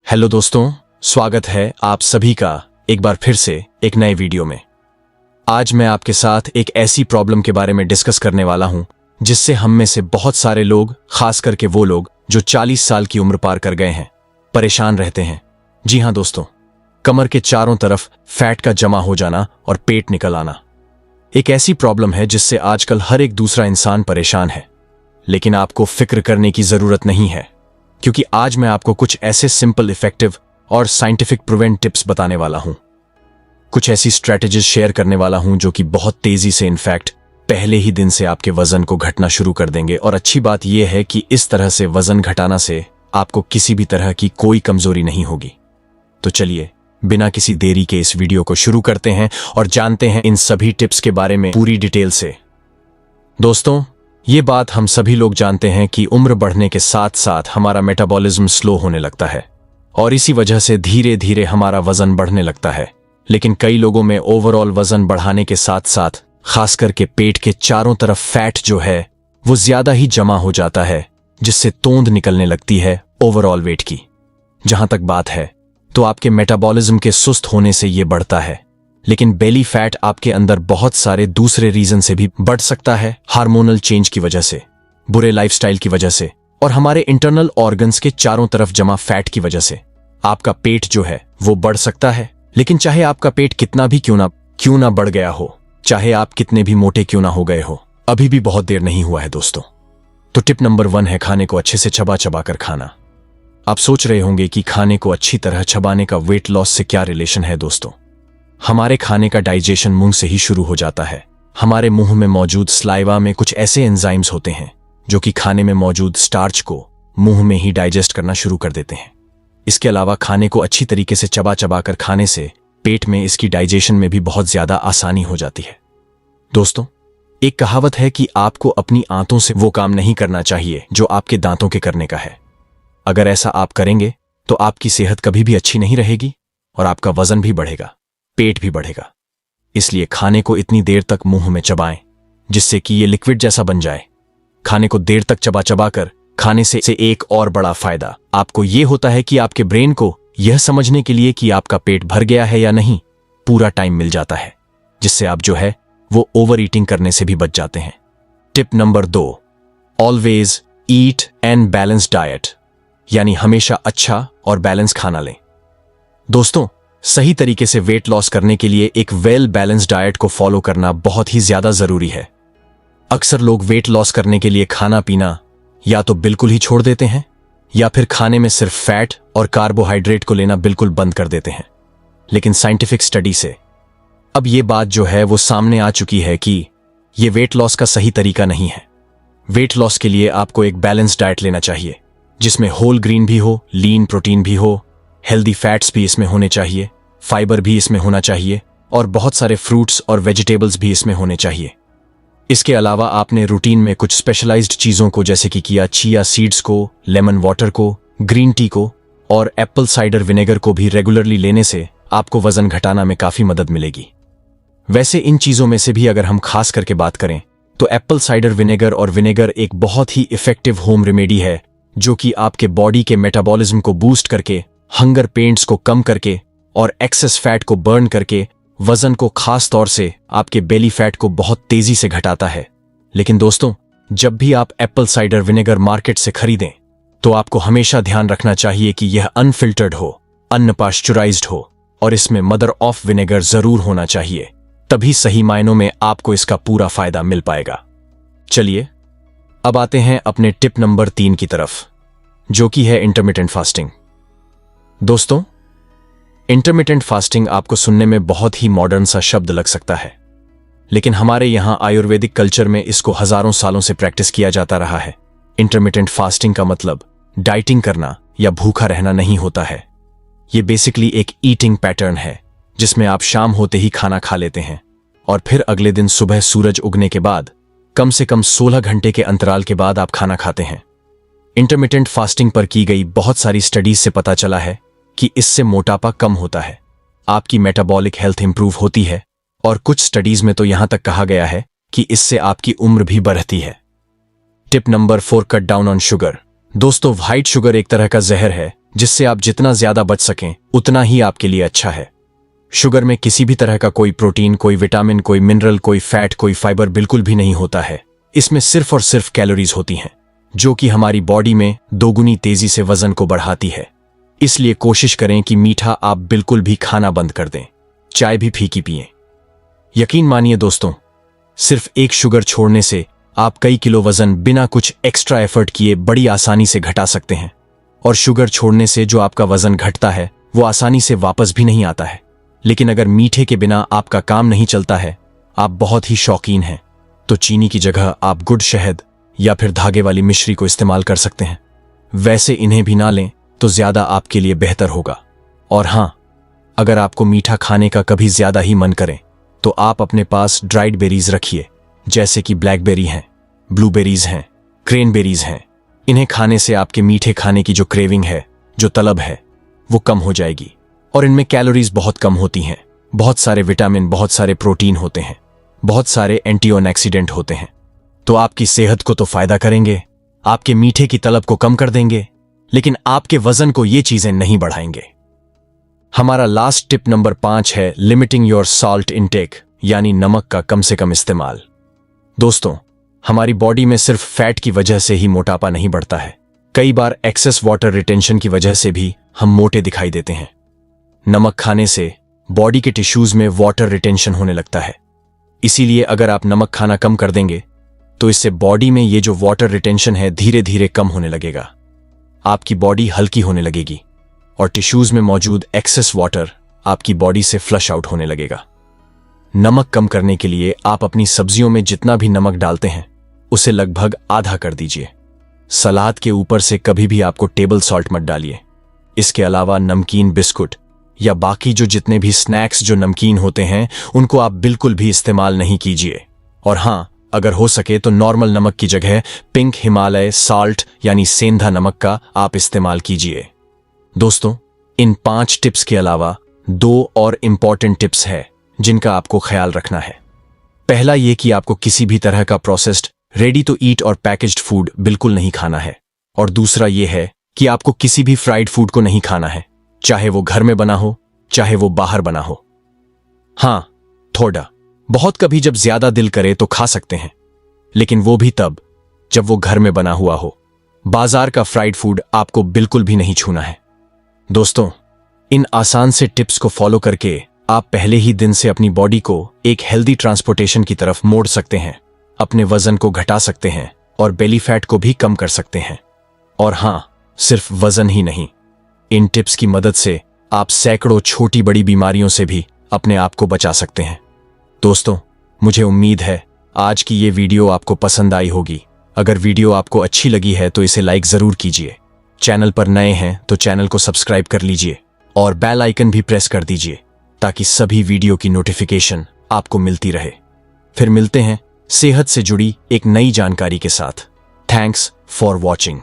Hello दोस्तों, स्वागत है आप सभी का एक बार फिर से एक नए वीडियो में। आज मैं आपके साथ एक ऐसी प्रॉब्लम के बारे में डिस्कस करने वाला हूं जिससे हम में से बहुत सारे लोग, खास करके वो लोग जो 40 साल की उम्र पार कर गए हैं, परेशान रहते हैं। जी हां दोस्तों, कमर के चारों तरफ फैट का जमा हो जाना और पेट निकल आना एक ऐसी प्रॉब्लम है जिससे आजकल हर एक दूसरा इंसान परेशान है। लेकिन आपको फिक्र करने की जरूरत नहीं है, क्योंकि आज मैं आपको कुछ ऐसे सिंपल, इफेक्टिव और साइंटिफिक प्रिवेंट टिप्स बताने वाला हूं। कुछ ऐसी स्ट्रेटेजीज शेयर करने वाला हूं जो कि बहुत तेजी से, इनफैक्ट पहले ही दिन से आपके वजन को घटना शुरू कर देंगे। और अच्छी बात यह है कि इस तरह से वजन घटाना से आपको किसी भी तरह की कोई कमजोरी नहीं होगी। तो चलिए बिना किसी देरी के इस वीडियो को शुरू करते हैं और जानते हैं इन सभी टिप्स के बारे में पूरी डिटेल से। दोस्तों, ये बात हम सभी लोग जानते हैं कि उम्र बढ़ने के साथ साथ हमारा मेटाबॉलिज्म स्लो होने लगता है और इसी वजह से धीरे धीरे हमारा वजन बढ़ने लगता है। लेकिन कई लोगों में ओवरऑल वजन बढ़ाने के साथ साथ खास करके पेट के चारों तरफ फैट जो है वो ज्यादा ही जमा हो जाता है, जिससे तोंद निकलने लगती है ओवरऑल वेट की। जहां तक बात है तो आपके मेटाबॉलिज्म के सुस्त होने से ये बढ़ता है, लेकिन बेली फैट आपके अंदर बहुत सारे दूसरे रीजन से भी बढ़ सकता है। हार्मोनल चेंज की वजह से, बुरे लाइफस्टाइल की वजह से और हमारे इंटरनल ऑर्गन्स के चारों तरफ जमा फैट की वजह से आपका पेट जो है वो बढ़ सकता है। लेकिन चाहे आपका पेट कितना भी क्यों ना बढ़ गया हो, चाहे आप कितने भी मोटे क्यों ना हो गए हो, अभी भी बहुत देर नहीं हुआ है दोस्तों। तो टिप नंबर 1 है खाने को अच्छे से चबा चबा कर खाना। आप सोच रहे होंगे कि खाने को अच्छी तरह चबाने का वेट लॉस से क्या रिलेशन है दोस्तों। हमारे खाने का डाइजेशन मुंह से ही शुरू हो जाता है। हमारे मुंह में मौजूद स्लाइवा में कुछ ऐसे एंजाइम्स होते हैं जो कि खाने में मौजूद स्टार्च को मुंह में ही डाइजेस्ट करना शुरू कर देते हैं। इसके अलावा खाने को अच्छी तरीके से चबा चबा कर खाने से पेट में इसकी डाइजेशन में भी बहुत ज्यादा आसानी हो जाती है। दोस्तों, एक कहावत है कि आपको अपनी आंतों से वो काम नहीं करना चाहिए जो आपके दांतों के करने का है। अगर ऐसा आप करेंगे तो आपकी सेहत कभी भी अच्छी नहीं रहेगी और आपका वजन भी बढ़ेगा, पेट भी बढ़ेगा। इसलिए खाने को इतनी देर तक मुंह में चबाएं जिससे कि ये लिक्विड जैसा बन जाए। खाने को देर तक चबा चबा कर खाने से एक और बड़ा फायदा आपको ये होता है कि आपके ब्रेन को यह समझने के लिए कि आपका पेट भर गया है या नहीं पूरा टाइम मिल जाता है, जिससे आप जो है वो ओवर ईटिंग करने से भी बच जाते हैं। Tip number 2, always eat and balance diet, यानी हमेशा अच्छा और बैलेंस खाना लें। दोस्तों, सही तरीके से वेट लॉस करने के लिए एक वेल बैलेंस डाइट को फॉलो करना बहुत ही ज्यादा जरूरी है। अक्सर लोग वेट लॉस करने के लिए खाना पीना या तो बिल्कुल ही छोड़ देते हैं या फिर खाने में सिर्फ फैट और कार्बोहाइड्रेट को लेना बिल्कुल बंद कर देते हैं। लेकिन साइंटिफिक स्टडी से अब ये बात जो है वो सामने आ चुकी है कि ये वेट लॉस का सही तरीका नहीं है। वेट लॉस के लिए आपको एक बैलेंस डाइट लेना चाहिए जिसमें होल ग्रीन भी हो, लीन प्रोटीन भी हो, हेल्दी फैट्स भी इसमें होने चाहिए, फाइबर भी इसमें होना चाहिए और बहुत सारे फ्रूट्स और वेजिटेबल्स भी इसमें होने चाहिए। इसके अलावा आपने रूटीन में कुछ स्पेशलाइज्ड चीजों को जैसे कि किया चिया सीड्स को, लेमन वाटर को, ग्रीन टी को और एप्पल साइडर विनेगर को भी रेगुलरली लेने से आपको वजन घटाना में काफी मदद मिलेगी। वैसे इन चीजों में से भी अगर हम खास करके बात करें तो एप्पल साइडर विनेगर और विनेगर एक बहुत ही इफेक्टिव होम रेमेडी है जो कि आपके बॉडी के मेटाबॉलिज्म को बूस्ट करके, हंगर पेन्स को कम करके और एक्सेस फैट को बर्न करके वजन को, खास तौर से आपके बेली फैट को बहुत तेजी से घटाता है। लेकिन दोस्तों, जब भी आप एप्पल साइडर विनेगर मार्केट से खरीदें तो आपको हमेशा ध्यान रखना चाहिए कि यह अनफिल्टर्ड हो, अनपाश्चराइज्ड हो और इसमें मदर ऑफ विनेगर जरूर होना चाहिए। तभी सही मायनों में आपको इसका पूरा फायदा मिल पाएगा। चलिए अब आते हैं अपने टिप नंबर 3 की तरफ, जो कि है इंटरमिटेंट फास्टिंग। दोस्तों, इंटरमिटेंट फास्टिंग आपको सुनने में बहुत ही मॉडर्न सा शब्द लग सकता है, लेकिन हमारे यहां आयुर्वेदिक कल्चर में इसको हजारों सालों से प्रैक्टिस किया जाता रहा है। इंटरमिटेंट फास्टिंग का मतलब डाइटिंग करना या भूखा रहना नहीं होता है। यह बेसिकली एक ईटिंग पैटर्न है जिसमें आप शाम होते ही खाना खा लेते हैं और फिर अगले दिन सुबह सूरज उगने के बाद कम से कम 16 घंटे के अंतराल के बाद आप खाना खाते हैं। इंटरमिटेंट फास्टिंग पर की गई बहुत सारी स्टडीज से पता चला है कि इससे मोटापा कम होता है, आपकी मेटाबॉलिक हेल्थ इंप्रूव होती है और कुछ स्टडीज में तो यहां तक कहा गया है कि इससे आपकी उम्र भी बढ़ती है। Tip number 4, cut down on sugar. दोस्तों, व्हाइट शुगर एक तरह का जहर है जिससे आप जितना ज्यादा बच सकें उतना ही आपके लिए अच्छा है। शुगर में किसी भी तरह का कोई प्रोटीन, कोई विटामिन, कोई मिनरल, कोई फैट, कोई फाइबर बिल्कुल भी नहीं होता है। इसमें सिर्फ और सिर्फ कैलोरीज होती हैं, जो कि हमारी बॉडी में दोगुनी तेजी से वजन को बढ़ाती है। इसलिए कोशिश करें कि मीठा आप बिल्कुल भी खाना बंद कर दें, चाय भी फीकी पिएं। यकीन मानिए दोस्तों, सिर्फ एक शुगर छोड़ने से आप कई किलो वजन बिना कुछ एक्स्ट्रा एफर्ट किए बड़ी आसानी से घटा सकते हैं। और शुगर छोड़ने से जो आपका वजन घटता है वो आसानी से वापस भी नहीं आता है। लेकिन अगर मीठे के बिना आपका काम नहीं चलता है, आप बहुत ही शौकीन हैं, तो चीनी की जगह आप गुड़, शहद या फिर धागे वाली मिश्री को इस्तेमाल कर सकते हैं। वैसे इन्हें भी ना लें तो ज्यादा आपके लिए बेहतर होगा। और हां, अगर आपको मीठा खाने का कभी ज्यादा ही मन करे तो आप अपने पास ड्राइड बेरीज रखिए, जैसे कि ब्लैकबेरी हैं, ब्लूबेरीज हैं, क्रेनबेरीज हैं। इन्हें खाने से आपके मीठे खाने की जो क्रेविंग है, जो तलब है, वो कम हो जाएगी। और इनमें कैलोरीज बहुत कम होती हैं, बहुत सारे विटामिन, बहुत सारे प्रोटीन होते हैं, बहुत सारे एंटीऑक्सीडेंट होते हैं। तो आपकी सेहत को तो फायदा करेंगे, आपके मीठे की तलब को कम कर देंगे, लेकिन आपके वजन को ये चीजें नहीं बढ़ाएंगे। हमारा लास्ट टिप नंबर 5 है लिमिटिंग योर सॉल्ट इनटेक, यानी नमक का कम से कम इस्तेमाल। दोस्तों, हमारी बॉडी में सिर्फ फैट की वजह से ही मोटापा नहीं बढ़ता है, कई बार एक्सेस वाटर रिटेंशन की वजह से भी हम मोटे दिखाई देते हैं। नमक खाने से बॉडी के टिश्यूज में वाटर रिटेंशन होने लगता है। इसीलिए अगर आप नमक खाना कम कर देंगे तो इससे बॉडी में ये जो वाटर रिटेंशन है धीरे धीरे कम होने लगेगा। आपकी बॉडी हल्की होने लगेगी और टिश्यूज में मौजूद एक्सेस वाटर आपकी बॉडी से फ्लश आउट होने लगेगा। नमक कम करने के लिए आप अपनी सब्जियों में जितना भी नमक डालते हैं उसे लगभग आधा कर दीजिए। सलाद के ऊपर से कभी भी आपको टेबल सॉल्ट मत डालिए। इसके अलावा नमकीन, बिस्कुट या बाकी जो जितने भी स्नैक्स जो नमकीन होते हैं उनको आप बिल्कुल भी इस्तेमाल नहीं कीजिए। और हां, अगर हो सके तो नॉर्मल नमक की जगह पिंक हिमालय साल्ट यानी सेंधा नमक का आप इस्तेमाल कीजिए। दोस्तों, इन 5 टिप्स के अलावा 2 और इंपॉर्टेंट टिप्स है जिनका आपको ख्याल रखना है। पहला ये कि आपको किसी भी तरह का प्रोसेस्ड, रेडी टू ईट और पैकेज्ड फूड बिल्कुल नहीं खाना है। और दूसरा ये है कि आपको किसी भी फ्राइड फूड को नहीं खाना है, चाहे वो घर में बना हो चाहे वो बाहर बना हो। हां, थोड़ा बहुत कभी जब ज्यादा दिल करे तो खा सकते हैं, लेकिन वो भी तब जब वो घर में बना हुआ हो। बाजार का फ्राइड फूड आपको बिल्कुल भी नहीं छूना है। दोस्तों, इन आसान से टिप्स को फॉलो करके आप पहले ही दिन से अपनी बॉडी को एक हेल्दी ट्रांसपोर्टेशन की तरफ मोड़ सकते हैं, अपने वजन को घटा सकते हैं और बेली फैट को भी कम कर सकते हैं। और हां, सिर्फ वजन ही नहीं, इन टिप्स की मदद से आप सैकड़ों छोटी बड़ी बीमारियों से भी अपने आप को बचा सकते हैं। दोस्तों, मुझे उम्मीद है आज की ये वीडियो आपको पसंद आई होगी। अगर वीडियो आपको अच्छी लगी है तो इसे लाइक जरूर कीजिए। चैनल पर नए हैं तो चैनल को सब्सक्राइब कर लीजिए और बेल आइकन भी प्रेस कर दीजिए ताकि सभी वीडियो की नोटिफिकेशन आपको मिलती रहे। फिर मिलते हैं सेहत से जुड़ी एक नई जानकारी के साथ। Thanks for watching.